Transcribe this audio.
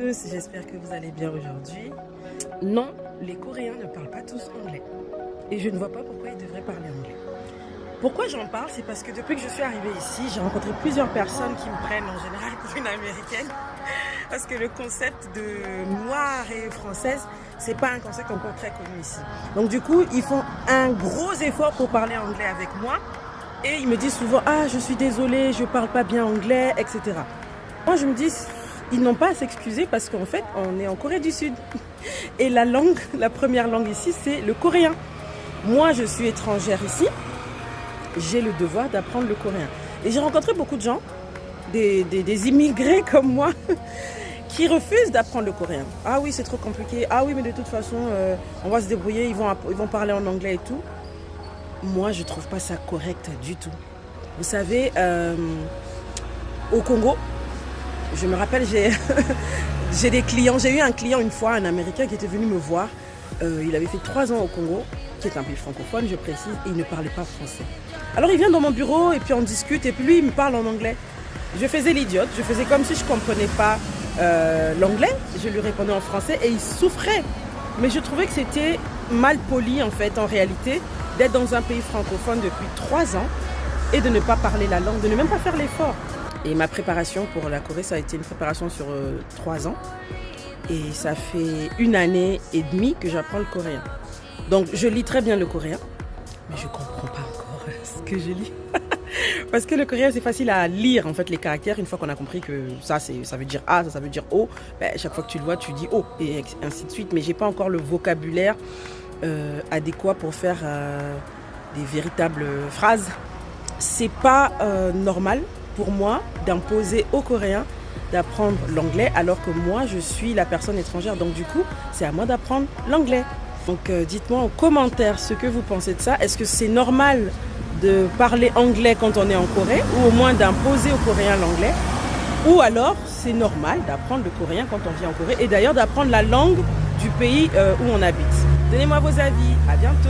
tous, j'espère que vous allez bien aujourd'hui. Non, les Coréens ne parlent pas tous anglais. Et je ne vois pas pourquoi ils devraient parler anglais. Pourquoi j'en parle? C'est parce que depuis que je suis arrivée ici, j'ai rencontré plusieurs personnes qui me prennent en général pour une américaine. Parce que le concept de noire et française, c'est pas un concept encore très connu ici. Donc du coup, ils font un gros effort pour parler anglais avec moi. Et ils me disent souvent, ah, je suis désolée, je parle pas bien anglais, etc. Moi, je me dis, ils n'ont pas à s'excuser parce qu'en fait, on est en Corée du Sud. Et la langue, la première langue ici, c'est le coréen. Moi, je suis étrangère ici. J'ai le devoir d'apprendre le coréen. Et j'ai rencontré beaucoup de gens, des immigrés comme moi, qui refusent d'apprendre le coréen. Ah oui, c'est trop compliqué. Ah oui, mais de toute façon, on va se débrouiller, ils vont parler en anglais et tout. Moi, je trouve pas ça correct du tout. Vous savez, au Congo, je me rappelle, j'ai des clients. J'ai eu un client une fois, un Américain qui était venu me voir. Il avait fait 3 ans au Congo, qui est un pays francophone, je précise, et il ne parlait pas français. Alors il vient dans mon bureau et puis on discute et puis lui il me parle en anglais. Je faisais l'idiote, je faisais comme si je ne comprenais pas l'anglais. Je lui répondais en français et il souffrait. Mais je trouvais que c'était mal poli en fait, en réalité, d'être dans un pays francophone depuis 3 ans et de ne pas parler la langue, de ne même pas faire l'effort. Et ma préparation pour la Corée, ça a été une préparation sur 3 ans. Et ça fait 1 année et demie que j'apprends le coréen. Donc je lis très bien le coréen, mais je ne comprends pas encore ce que je lis. Parce que le coréen, c'est facile à lire en fait les caractères. Une fois qu'on a compris que ça veut dire A, ça veut dire O, ben, chaque fois que tu le vois, tu dis O, et ainsi de suite. Mais je n'ai pas encore le vocabulaire adéquat pour faire des véritables phrases. C'est pas normal pour moi d'imposer aux Coréens d'apprendre l'anglais alors que moi je suis la personne étrangère, donc du coup c'est à moi d'apprendre l'anglais. Donc dites-moi en commentaire ce que vous pensez de ça. Est-ce que c'est normal de parler anglais quand on est en Corée, ou au moins d'imposer aux Coréens l'anglais, ou alors c'est normal d'apprendre le coréen quand on vient en Corée, et d'ailleurs d'apprendre la langue du pays où on habite. Donnez-moi vos avis, à bientôt.